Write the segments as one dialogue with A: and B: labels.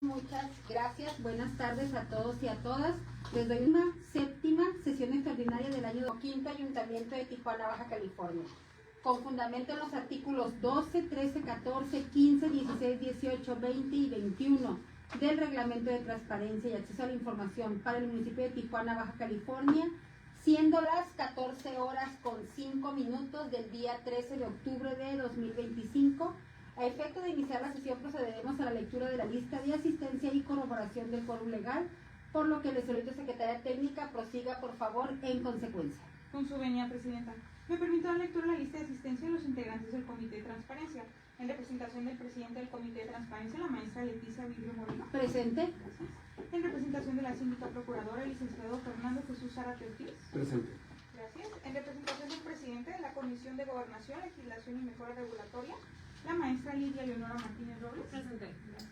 A: Muchas gracias, buenas tardes a todos y a todas. Les doy una séptima sesión extraordinaria del año quinto Ayuntamiento de Tijuana, Baja California, con fundamento en los artículos 12, 13, 14, 15, 16, 18, 20 y 21 del Reglamento de Transparencia y Acceso a la Información para el municipio de Tijuana, Baja California, siendo las 14:05 del día 13 de octubre de 2025. A efecto de iniciar la sesión procederemos a la lectura de la lista de asistencia y corroboración del quórum legal, por lo que le solicito, Secretaria Técnica, prosiga por favor en consecuencia.
B: Con su venia, Presidenta. Me permito la lectura de la lista de asistencia de los integrantes del Comité de Transparencia. En representación del presidente del Comité de Transparencia, la maestra Leticia Vidrio Moreno.
A: Presente.
B: Gracias. En representación de la síndica procuradora, el licenciado Fernando Jesús Zárate Ortiz.
C: Presente.
B: Gracias. En representación del presidente de la Comisión de Gobernación, Legislación y Mejora Regulatoria, la maestra Lidia Leonora Martínez Robles.
D: Presente.
B: Gracias.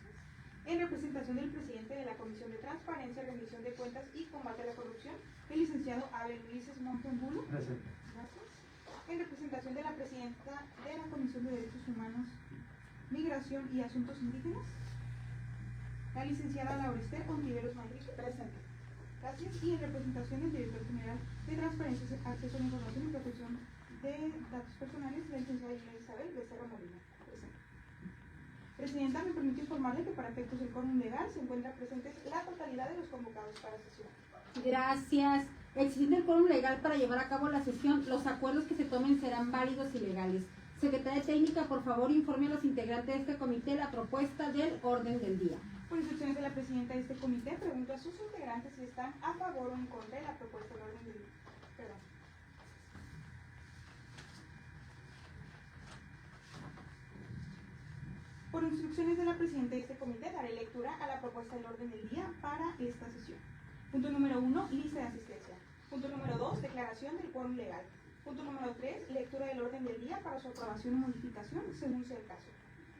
B: En representación del presidente de la Comisión de Transparencia, Rendición de Cuentas y Combate a la Corrupción, el licenciado Abel Ulises Montembulo.
C: Presente.
B: Gracias. En representación de la presidenta de la Comisión de Derechos Humanos, Migración y Asuntos Indígenas, la licenciada Laurester Ontiveros Manrique. Presente. Gracias. Y en representación del director general de Transparencia, Acceso a la Información y Protección de Datos Personales, la licenciada Isabel Becerra Molina. Presente. Presidenta, me permite informarle que para efectos del quórum legal se encuentran presentes la totalidad de los convocados para sesión.
A: Gracias. Existiendo el quórum legal para llevar a cabo la sesión, los acuerdos que se tomen serán válidos y legales. Secretaria Técnica, por favor, informe a los integrantes de este comité la propuesta del orden del día.
B: Por instrucciones de la presidenta de este comité, pregunto a sus integrantes si están a favor o en contra de la propuesta del orden del día. Perdón. Por instrucciones de la presidenta de este comité, daré lectura a la propuesta del orden del día para esta sesión. Punto número 1, lista de asistencia. Punto número 2, declaración del quórum legal. Punto número 3, lectura del orden del día para su aprobación o modificación, según sea el caso.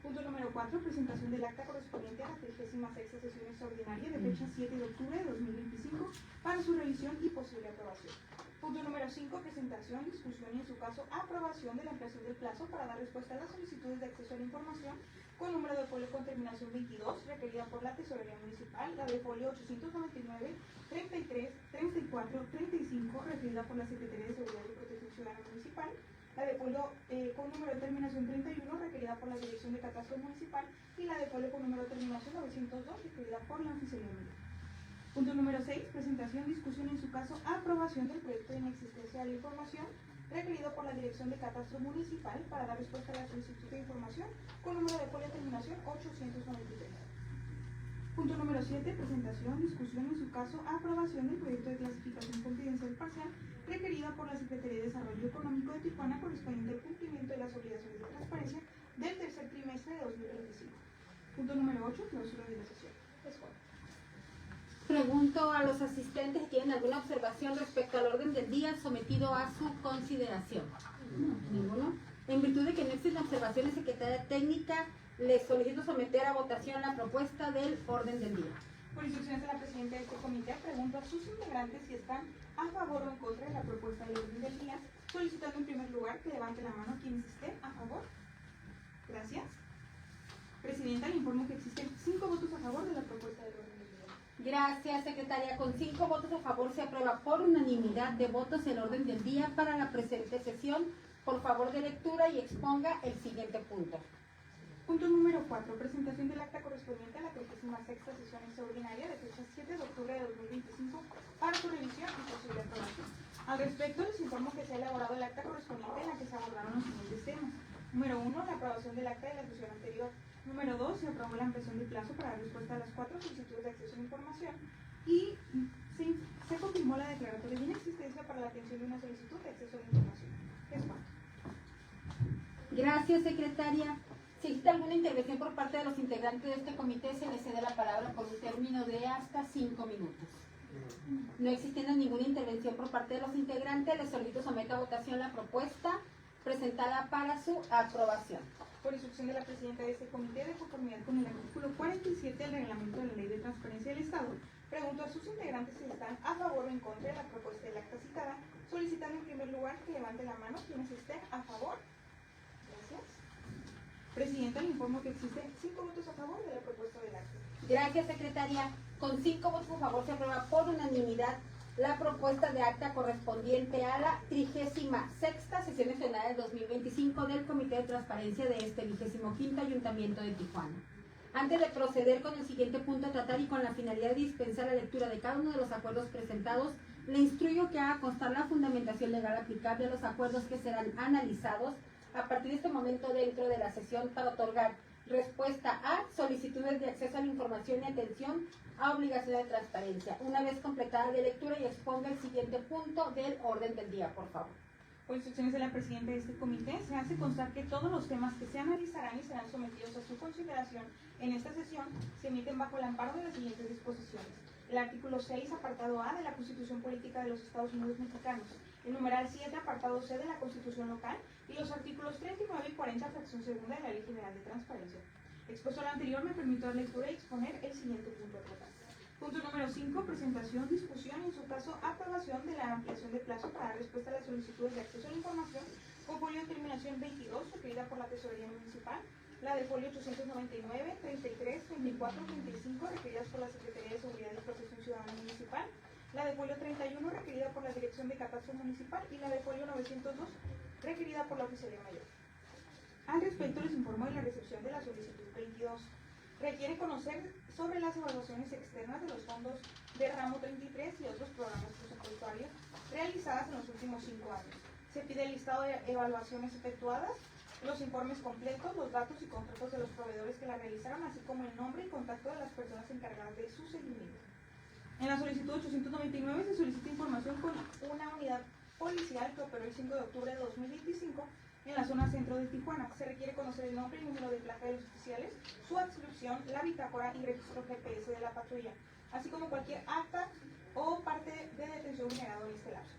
B: Punto número 4, presentación del acta correspondiente a la 36ª sesión extraordinaria de fecha 7 de octubre de 2025 para su revisión y posible aprobación. Punto número 5, presentación, discusión y en su caso aprobación de la ampliación del plazo para dar respuesta a las solicitudes de acceso a la información con número de folio con terminación 22 requerida por la Tesorería Municipal, la de folio 899, 33, 34, 35 requerida por la Secretaría de Seguridad y Protección Ciudadana Municipal, la de folio con número de terminación 31 requerida por la Dirección de Catastro Municipal y la de folio con número de terminación 902 requerida por la Oficialía Militar. Punto número 6, presentación, discusión y en su caso aprobación del proyecto de inexistencia de la información requerido por la Dirección de Catastro Municipal para dar respuesta a la solicitud de información con número de folio de terminación 893. Punto número 7, presentación, discusión y en su caso aprobación del proyecto de clasificación confidencial parcial requerida por la Secretaría de Desarrollo Económico de Tijuana correspondiente al cumplimiento de las obligaciones de transparencia del tercer trimestre de 2025. Punto número 8, clausura de la sesión. Es cuatro.
A: Pregunto a los asistentes si tienen alguna observación respecto al orden del día sometido a su consideración. ¿Ninguno? En virtud de que no existen observaciones, Secretaria Técnica, les solicito someter a votación la propuesta del orden del día.
B: Por instrucciones de la presidenta de este comité, pregunto a sus integrantes si están a favor o en contra de la propuesta del orden del día, solicitando en primer lugar que levante la mano quienes estén a favor. Gracias. Presidenta, le informo que existen 5 votos a favor de la propuesta del orden del día.
A: Gracias, Secretaria. Con 5 votos a favor se aprueba por unanimidad de votos el orden del día para la presente sesión. Por favor de lectura y exponga el siguiente punto.
B: Punto número 4. Presentación del acta correspondiente a la 36ª sesión extraordinaria de fecha 7 de octubre de 2025 para su revisión y posible aprobación. Al respecto, les informo que se ha elaborado el acta correspondiente en la que se abordaron los siguientes temas. Número 1, la aprobación del acta de la sesión anterior. Número 2, se aprobó la ampliación del plazo para dar respuesta a las 4 solicitudes de acceso a la información y se confirmó la declaratoria de inexistencia para la atención de una solicitud de acceso a la información. Es cuanto.
A: Gracias, Secretaria. Si existe alguna intervención por parte de los integrantes de este comité, se les cede la palabra por un término de hasta 5 minutos. No existiendo ninguna intervención por parte de los integrantes, les solicito someter a votación la propuesta presentada para su aprobación.
B: Por instrucción de la presidenta de este comité, de conformidad con el artículo 47 del reglamento de la Ley de Transparencia del Estado, pregunto a sus integrantes si están a favor o en contra de la propuesta del acta citada, solicitando en primer lugar que levante la mano quienes estén a favor. Gracias. Presidenta, le informo que existen 5 votos a favor de la propuesta del acta.
A: Gracias, secretaria. Con 5 votos a favor se aprueba por unanimidad la propuesta de acta correspondiente a la 36ª sesión extraordinaria del 2025 del Comité de Transparencia de este 25º Ayuntamiento de Tijuana. Antes de proceder con el siguiente punto a tratar y con la finalidad de dispensar la lectura de cada uno de los acuerdos presentados, le instruyo que haga constar la fundamentación legal aplicable a los acuerdos que serán analizados a partir de este momento dentro de la sesión para otorgar respuesta a solicitudes de acceso a la información y atención a obligación de transparencia. Una vez completada la lectura, y exponga el siguiente punto del orden del día, por favor.
B: Por instrucciones de la presidenta de este comité, se hace constar que todos los temas que se analizarán y serán sometidos a su consideración en esta sesión se emiten bajo el amparo de las siguientes disposiciones. El artículo 6, apartado A de la Constitución Política de los Estados Unidos Mexicanos, el numeral 7, apartado C de la Constitución Local y los artículos 39 y 40, fracción segunda de la Ley General de Transparencia. Expuesto lo anterior, me permito dar lectura y exponer el siguiente punto a tratar. Punto número 5, presentación, discusión y en su caso aprobación de la ampliación de plazo para dar respuesta a las solicitudes de acceso a la información con folio de terminación 22, requerida por la Tesorería Municipal, la de folio 899, 33, 34, 35, requeridas por la Secretaría de Seguridad y Protección Ciudadana Municipal, la de folio 31, requerida por la Dirección de Catastro Municipal y la de folio 902, requerida por la Oficialía Mayor. Al respecto, les informo de la recepción de la solicitud 22. Requiere conocer sobre las evaluaciones externas de los fondos de ramo 33 y otros programas presupuestarios realizadas en los últimos 5 años. Se pide el listado de evaluaciones efectuadas, los informes completos, los datos y contratos de los proveedores que la realizaron, así como el nombre y contacto de las personas encargadas de su seguimiento. En la solicitud 899 se solicita información con una unidad policial que operó el 5 de octubre de 2025 en la zona centro de Tijuana. Se requiere conocer el nombre y número de placa de los oficiales, su adscripción, la bitácora y registro GPS de la patrulla, así como cualquier acta o parte de detención generado en este lapso.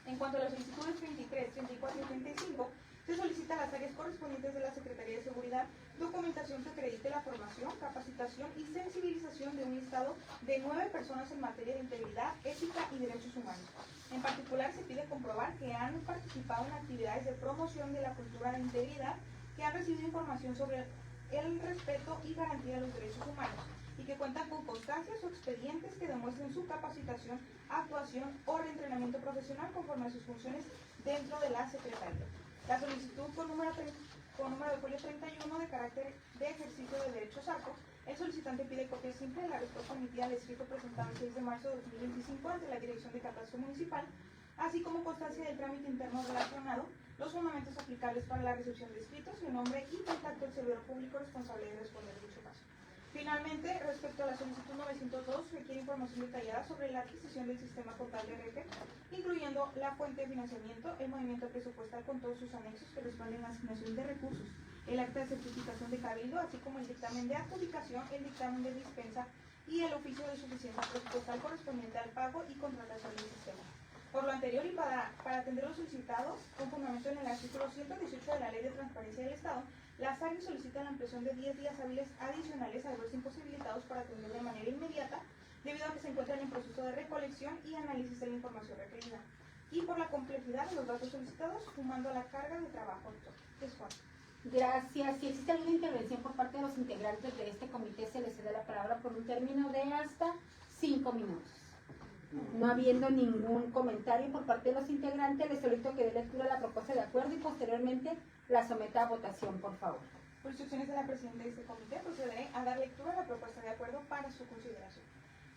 B: En cuanto a las solicitudes 23, 34 y 35, se solicita a las áreas correspondientes de la Secretaría de Seguridad documentación que acredite la formación, capacitación y sensibilización de un listado de 9 personas en materia de integridad, ética y derechos humanos. En particular, se pide comprobar que han participado en actividades de promoción de la cultura de integridad, que han recibido información sobre el respeto y garantía de los derechos humanos, y que cuentan con constancias o expedientes que demuestren su capacitación, actuación o reentrenamiento profesional conforme a sus funciones dentro de la Secretaría. La solicitud con número de folio 31 de carácter de ejercicio de derechos ARCO, el solicitante pide copia simple de la respuesta emitida al escrito presentado el 6 de marzo de 2025 ante la Dirección de Catastro Municipal, así como constancia del trámite interno relacionado, los fundamentos aplicables para la recepción de escritos, el nombre y contacto del servidor público responsable de responder dicho caso. Finalmente, respecto a la solicitud 902, requiere información detallada sobre la adquisición del sistema contable REPE, incluyendo la fuente de financiamiento, el movimiento presupuestal con todos sus anexos que respalden la asignación de recursos, el acta de certificación de cabildo, así como el dictamen de adjudicación, el dictamen de dispensa y el oficio de suficiencia presupuestal correspondiente al pago y contratación del sistema. Por lo anterior y para atender los solicitados, con fundamento en el artículo 118 de la Ley de Transparencia del Estado, las áreas solicitan la ampliación de 10 días hábiles adicionales a los imposibilitados para atender de manera inmediata, debido a que se encuentran en proceso de recolección y análisis de la información requerida, y por la complejidad de los datos solicitados, sumando a la carga de trabajo. Es cuanto.
A: Gracias. Si existe alguna intervención por parte de los integrantes de este comité, se les cede la palabra por un término de hasta 5 minutos. No habiendo ningún comentario por parte de los integrantes, les solicito que dé lectura a la propuesta de acuerdo y posteriormente la someta a votación, por favor.
B: Por instrucciones de la presidenta de este comité, procederé a dar lectura a la propuesta de acuerdo para su consideración.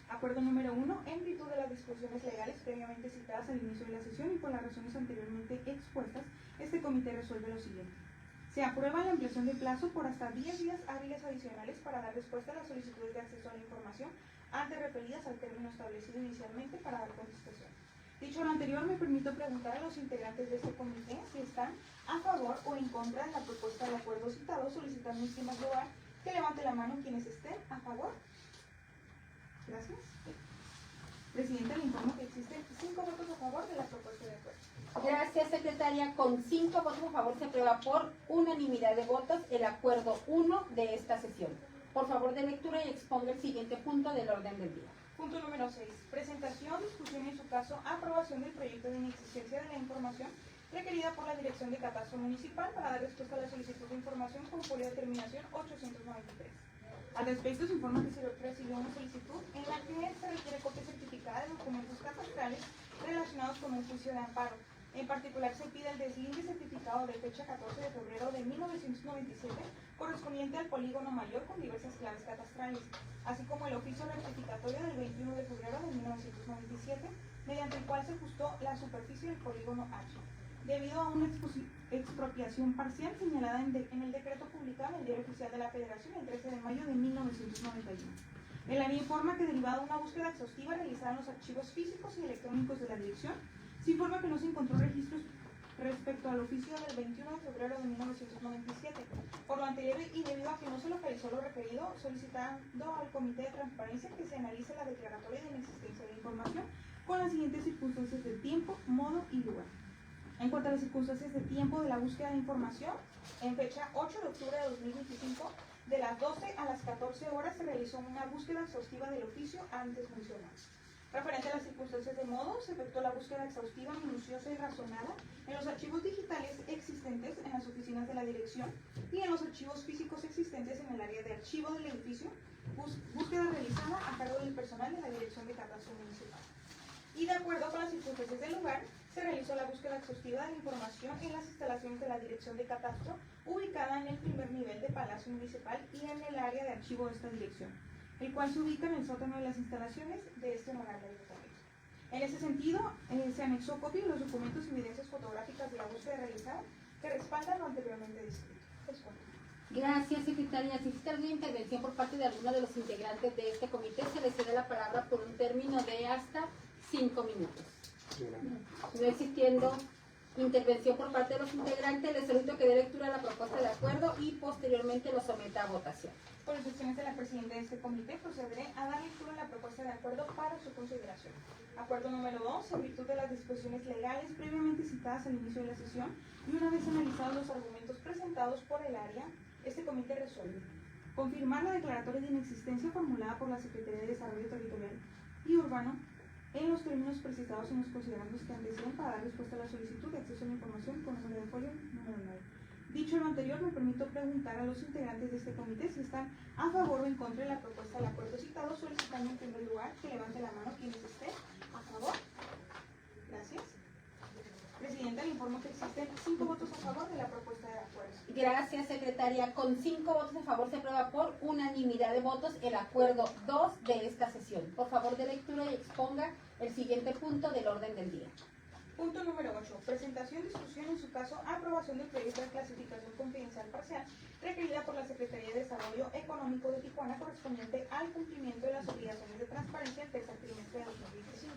B: Acuerdo número 1. En virtud de las disposiciones legales previamente citadas al inicio de la sesión y por las razones anteriormente expuestas, este comité resuelve lo siguiente. Se aprueba la ampliación de plazo por hasta 10 días hábiles adicionales para dar respuesta a las solicitudes de acceso a la información antes referidas al término establecido inicialmente para dar contestación. Dicho lo anterior, me permito preguntar a los integrantes de este comité si están a favor o en contra de la propuesta de acuerdo citado, solicitando en primer lugar que levante la mano quienes estén a favor. Gracias. Presidenta, le informo que existen 5 votos a favor de la propuesta de acuerdo.
A: Gracias, secretaria. Con 5 votos a favor se aprueba por unanimidad de votos el acuerdo 1 de esta sesión. Por favor, de lectura y exponga el siguiente punto del orden del día.
B: Punto número 6. Presentación, discusión y en su caso aprobación del proyecto de inexistencia de la información requerida por la Dirección de Catastro Municipal para dar respuesta a la solicitud de información con folio de terminación 893. Al respecto, se informa que se recibió una solicitud en la que se requiere copia certificada de documentos catastrales relacionados con un juicio de amparo. En particular, se pide el deslinde certificado de fecha 14 de febrero de 1997, correspondiente al polígono mayor con diversas claves catastrales, así como el oficio rectificatorio del 21 de febrero de 1997, mediante el cual se ajustó la superficie del polígono H, debido a una expropiación parcial señalada en el decreto publicado en el Diario Oficial de la Federación el 13 de mayo de 1991. El área informa que, derivado de una búsqueda exhaustiva realizada en los archivos físicos y electrónicos de la dirección, se informa que no se encontró registros respecto al oficio del 21 de febrero de 1997. Por lo anterior y debido a que no se localizó lo referido, solicitando al Comité de Transparencia que se analice la declaratoria de inexistencia de información con las siguientes circunstancias de tiempo, modo y lugar. En cuanto a las circunstancias de tiempo de la búsqueda de información, en fecha 8 de octubre de 2025, de las 12 a las 14 horas se realizó una búsqueda exhaustiva del oficio antes mencionado. Referente a las circunstancias de modo, se efectuó la búsqueda exhaustiva, minuciosa y razonada en los archivos digitales existentes en las oficinas de la dirección y en los archivos físicos existentes en el área de archivo del edificio, búsqueda realizada a cargo del personal de la Dirección de Catastro Municipal. Y de acuerdo con las circunstancias del lugar, se realizó la búsqueda exhaustiva de la información en las instalaciones de la Dirección de Catastro, ubicada en el primer nivel de Palacio Municipal y en el área de archivo de esta dirección, el cual se ubica en el sótano de las instalaciones de este honorable ayuntamiento. En ese sentido, se anexó copia de los documentos y evidencias fotográficas de la búsqueda realizada que respaldan lo anteriormente descrito.
A: Gracias, secretaria. Si existe alguna intervención por parte de alguno de los integrantes de este comité, se les cede la palabra por un término de hasta 5 minutos. No existiendo intervención por parte de los integrantes, les solicito que dé lectura a la propuesta de acuerdo y posteriormente lo someta a votación.
B: Por instrucciones de la presidenta de este comité, procederé a dar lectura a la propuesta de acuerdo para su consideración. Acuerdo número 2. En virtud de las disposiciones legales previamente citadas al inicio de la sesión y una vez analizados los argumentos presentados por el área, este comité resuelve confirmar la declaratoria de inexistencia formulada por la Secretaría de Desarrollo Territorial y Urbano en los términos precisados en los considerandos que anteceden para dar respuesta a la solicitud de acceso a la información con número de folio número 9. Dicho lo anterior, me permito preguntar a los integrantes de este comité si están a favor o en contra de la propuesta del acuerdo citado, solicitando en primer lugar que levante la mano quienes estén a favor. Gracias. Presidenta, le informo que existen 5 votos a favor de la propuesta de acuerdo.
A: Gracias, secretaria. Con 5 votos a favor se aprueba por unanimidad de votos el acuerdo 2 de esta sesión. Por favor, de lectura y exponga el siguiente punto del orden del día.
B: Punto número 8. Presentación, discusión, en su caso, aprobación del proyecto de clasificación confidencial parcial requerida por la Secretaría de Desarrollo Económico de Tijuana correspondiente al cumplimiento de las obligaciones de transparencia del tercer trimestre de 2025.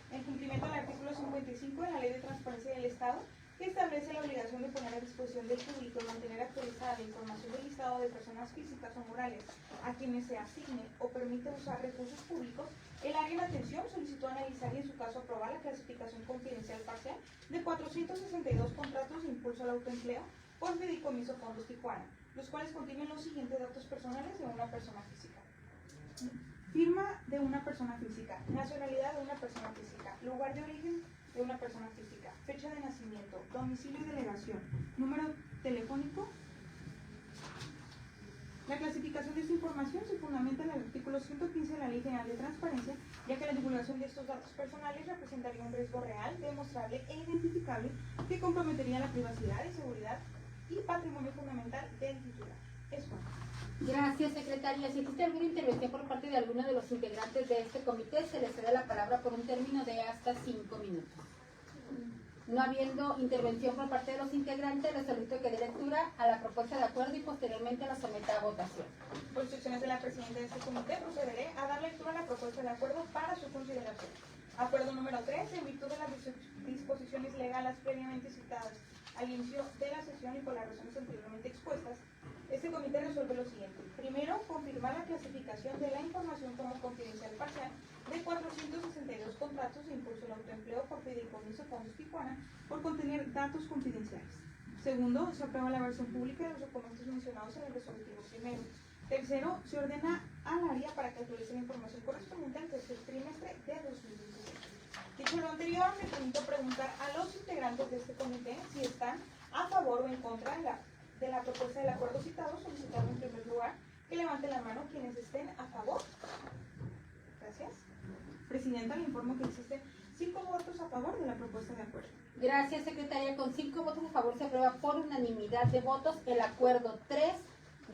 B: En cumplimiento del artículo 55 de la Ley de Transparencia del Estado, que establece la obligación de poner a disposición del público y mantener actualizada la información del listado de personas físicas o morales a quienes se asigne o permite usar recursos públicos, el área en atención solicitó analizar y en su caso aprobar la clasificación confidencial parcial de 462 contratos de impulso al autoempleo por Fideicomiso Fondos Tijuana, los cuales contienen los siguientes datos personales de una persona física. Firma de una persona física, nacionalidad de una persona física, lugar de origen de una persona física, fecha de nacimiento, domicilio y delegación, número telefónico. La clasificación de esta información se fundamenta en el artículo 115 de la Ley General de Transparencia, ya que la divulgación de estos datos personales representaría un riesgo real, demostrable e identificable que comprometería la privacidad y seguridad y patrimonio fundamental del titular. Eso.
A: Gracias, secretaria. Si existe alguna intervención por parte de alguno de los integrantes de este comité, se les cede la palabra por un término de hasta 5 minutos. No habiendo intervención por parte de los integrantes, les solicito que dé lectura a la propuesta de acuerdo y posteriormente la someta a votación.
B: Por instrucciones de la presidenta de este comité, procederé a dar lectura a la propuesta de acuerdo para su consideración. Acuerdo número 3. En virtud de las disposiciones legales previamente citadas al inicio de la sesión y por las razones anteriormente expuestas, este comité resuelve lo siguiente. Primero, confirmar la clasificación de la información como confidencial parcial de 462 contratos de impulso al autoempleo por Fideicomiso Fondos Tijuana por contener datos confidenciales. Segundo, se aprueba la versión pública de los documentos mencionados en el resolutivo primero. Tercero, se ordena al área para que actualice la información correspondiente al tercer trimestre de 2016. Dicho lo anterior, me permito preguntar a los integrantes de este comité si están a favor o en contra de la propuesta del acuerdo citado, solicitando en primer lugar que levanten la mano quienes estén a favor. Gracias. Presidenta, le informo que existen 5 votos a favor de la propuesta de acuerdo.
A: Gracias, secretaria. Con 5 votos a favor se aprueba por unanimidad de votos el acuerdo 3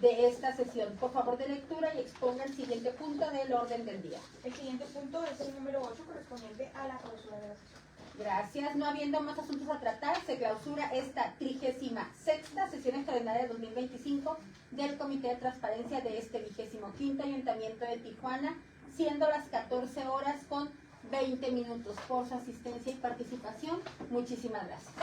A: de esta sesión. Por favor de lectura y exponga el siguiente punto del orden del día.
B: El siguiente punto es el número 8, correspondiente a la clausura de la sesión.
A: Gracias. No habiendo más asuntos a tratar, se clausura esta 36ª sesión extraordinaria de 2025 del Comité de Transparencia de este 25º Ayuntamiento de Tijuana, siendo las 14 horas con 20 minutos. Por su asistencia y participación, muchísimas gracias.